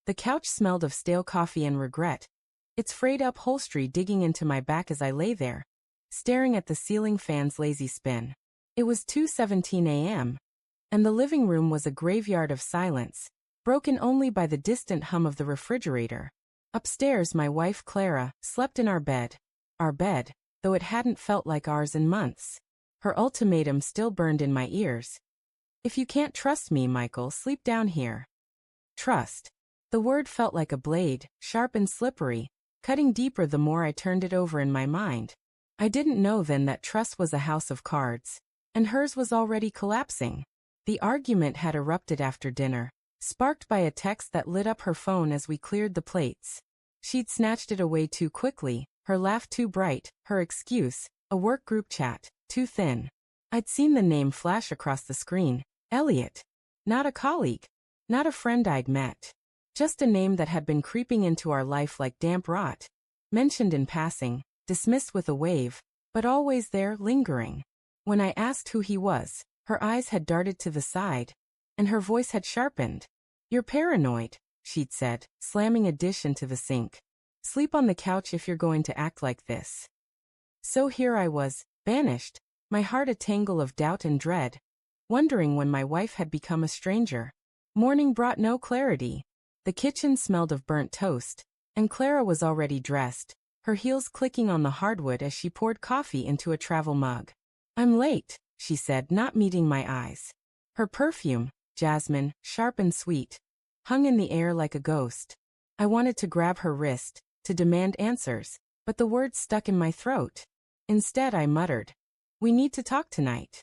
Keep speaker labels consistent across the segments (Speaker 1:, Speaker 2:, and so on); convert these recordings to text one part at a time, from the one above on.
Speaker 1: The couch smelled of stale coffee and regret, its frayed upholstery digging into my back as I lay there, staring at the ceiling fan's lazy spin. It was 2:17 a.m., and the living room was a graveyard of silence, broken only by the distant hum of the refrigerator. Upstairs, my wife Clara slept in our bed, though it hadn't felt like ours in months. Her ultimatum still burned in my ears. If you can't trust me, Michael, sleep down here. Trust. The word felt like a blade, sharp and slippery, cutting deeper the more I turned it over in my mind. I didn't know then that trust was a house of cards, and hers was already collapsing. The argument had erupted after dinner, sparked by a text that lit up her phone as we cleared the plates. She'd snatched it away too quickly, her laugh too bright, her excuse, a work group chat, too thin. I'd seen the name flash across the screen. Elliot. Not a colleague. Not a friend I'd met. Just a name that had been creeping into our life like damp rot. Mentioned in passing, dismissed with a wave, but always there, lingering. When I asked who he was, her eyes had darted to the side, and her voice had sharpened. You're paranoid, she'd said, slamming a dish into the sink. Sleep on the couch if you're going to act like this. So here I was, banished, my heart a tangle of doubt and dread, wondering when my wife had become a stranger. Morning brought no clarity. The kitchen smelled of burnt toast, and Clara was already dressed, her heels clicking on the hardwood as she poured coffee into a travel mug. I'm late, she said, not meeting my eyes. Her perfume, jasmine, sharp and sweet, hung in the air like a ghost. I wanted to grab her wrist, to demand answers, but the words stuck in my throat. Instead, I muttered, "We need to talk tonight."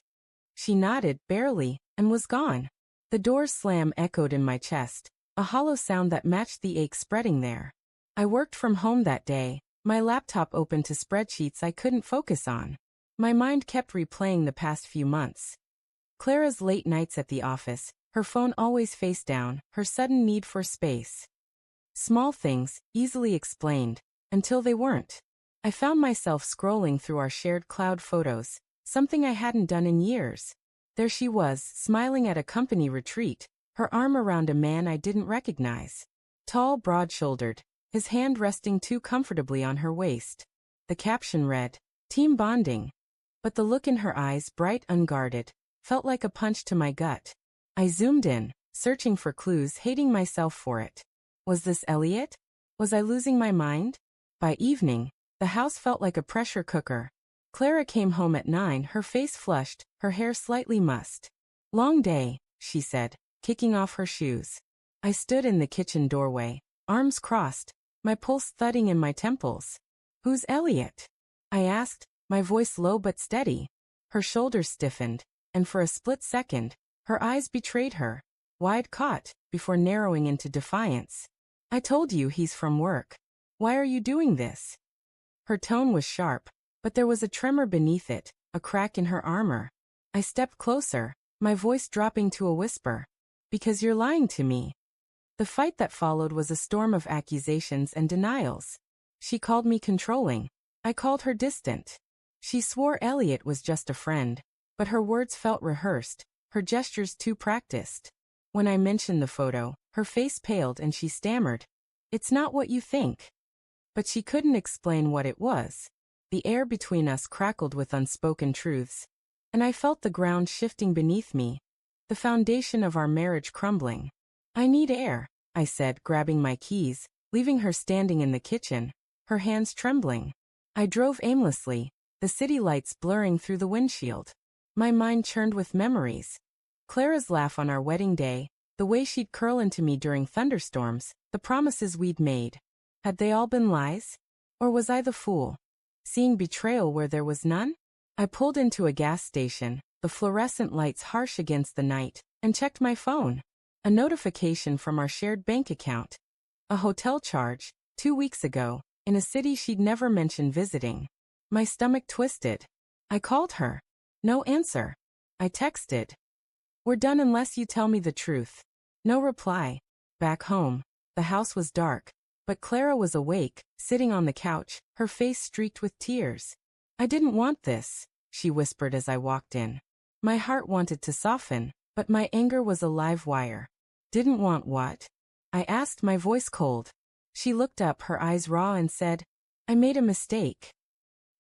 Speaker 1: She nodded, barely, and was gone. The door's slam echoed in my chest, a hollow sound that matched the ache spreading there. I worked from home that day, my laptop open to spreadsheets I couldn't focus on. My mind kept replaying the past few months. Clara's late nights at the office, her phone always face down, her sudden need for space. Small things, easily explained, until they weren't. I found myself scrolling through our shared cloud photos, something I hadn't done in years. There she was, smiling at a company retreat, her arm around a man I didn't recognize. Tall, broad-shouldered, his hand resting too comfortably on her waist. The caption read, "Team bonding." But the look in her eyes, bright, unguarded, felt like a punch to my gut. I zoomed in, searching for clues, hating myself for it. Was this Elliot? Was I losing my mind? By evening, the house felt like a pressure cooker. Clara came home at 9, her face flushed, her hair slightly mussed. "Long day," she said, kicking off her shoes. I stood in the kitchen doorway, arms crossed, my pulse thudding in my temples. "Who's Elliot?" I asked, my voice low but steady. Her shoulders stiffened, and for a split second, her eyes betrayed her, wide caught, before narrowing into defiance. "I told you he's from work. Why are you doing this?" Her tone was sharp, but there was a tremor beneath it, a crack in her armor. I stepped closer, my voice dropping to a whisper. "Because you're lying to me." The fight that followed was a storm of accusations and denials. She called me controlling. I called her distant. She swore Elliot was just a friend, but her words felt rehearsed, her gestures too practiced. When I mentioned the photo, her face paled and she stammered, "It's not what you think." But she couldn't explain what it was. The air between us crackled with unspoken truths, and I felt the ground shifting beneath me, the foundation of our marriage crumbling. "I need air," I said, grabbing my keys, leaving her standing in the kitchen, her hands trembling. I drove aimlessly, the city lights blurring through the windshield. My mind churned with memories. Clara's laugh on our wedding day, the way she'd curl into me during thunderstorms, the promises we'd made. Had they all been lies? Or was I the fool, seeing betrayal where there was none? I pulled into a gas station, the fluorescent lights harsh against the night, and checked my phone. A notification from our shared bank account. A hotel charge, 2 weeks ago, in a city she'd never mentioned visiting. My stomach twisted. I called her. No answer. I texted, "We're done unless you tell me the truth." No reply. Back home, the house was dark, but Clara was awake, sitting on the couch, her face streaked with tears. "I didn't want this," she whispered as I walked in. My heart wanted to soften, but my anger was a live wire. Didn't want what? I asked, my voice cold. She looked up, her eyes raw, and said, I made a mistake.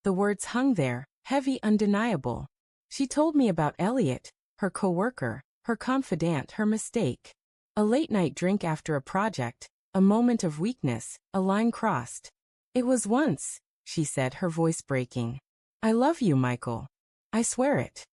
Speaker 1: The words hung there, heavy, undeniable. She told me about Elliot, her coworker, her confidant, her mistake. A late-night drink after a project, a moment of weakness, a line crossed. It was once, she said, her voice breaking. I love you, Michael. I swear it.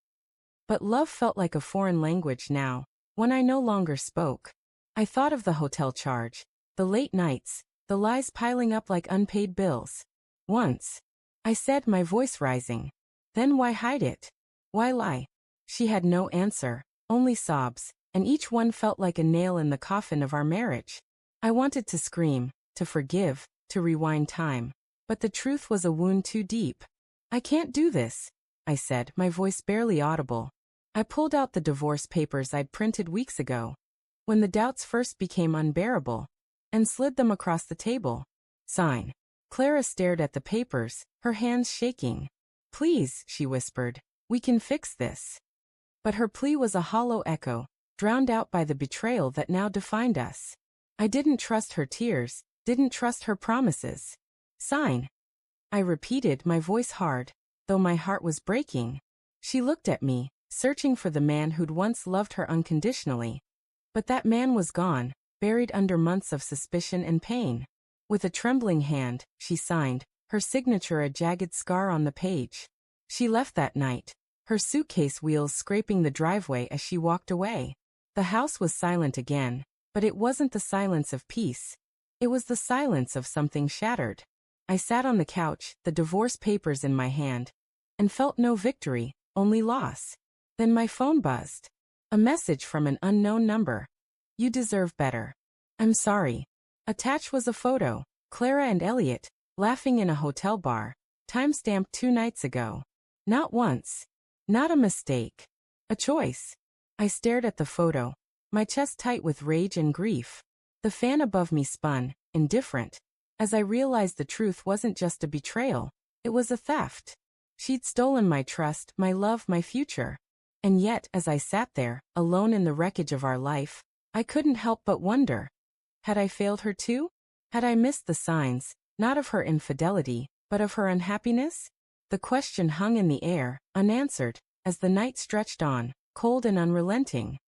Speaker 1: But love felt like a foreign language now, when I no longer spoke. I thought of the hotel charge, the late nights, the lies piling up like unpaid bills. Once, I said, my voice rising. Then why hide it? Why lie? She had no answer, only sobs, and each one felt like a nail in the coffin of our marriage. I wanted to scream, to forgive, to rewind time. But the truth was a wound too deep. I can't do this, I said, my voice barely audible. I pulled out the divorce papers I'd printed weeks ago, when the doubts first became unbearable, and slid them across the table. Sign. Clara stared at the papers, her hands shaking. Please, she whispered, we can fix this. But her plea was a hollow echo, drowned out by the betrayal that now defined us. I didn't trust her tears, didn't trust her promises. Sign. I repeated, my voice hard, though my heart was breaking. She looked at me, searching for the man who'd once loved her unconditionally. But that man was gone, buried under months of suspicion and pain. With a trembling hand, she signed, her signature a jagged scar on the page. She left that night, her suitcase wheels scraping the driveway as she walked away. The house was silent again, but it wasn't the silence of peace. It was the silence of something shattered. I sat on the couch, the divorce papers in my hand, and felt no victory, only loss. Then my phone buzzed. A message from an unknown number. You deserve better. I'm sorry. Attached was a photo, Clara and Elliot, laughing in a hotel bar, timestamped 2 nights ago. Not once. Not a mistake. A choice. I stared at the photo, my chest tight with rage and grief. The fan above me spun, indifferent, as I realized the truth wasn't just a betrayal, it was a theft. She'd stolen my trust, my love, my future. And yet, as I sat there, alone in the wreckage of our life, I couldn't help but wonder. Had I failed her too? Had I missed the signs, not of her infidelity, but of her unhappiness? The question hung in the air, unanswered, as the night stretched on, cold and unrelenting.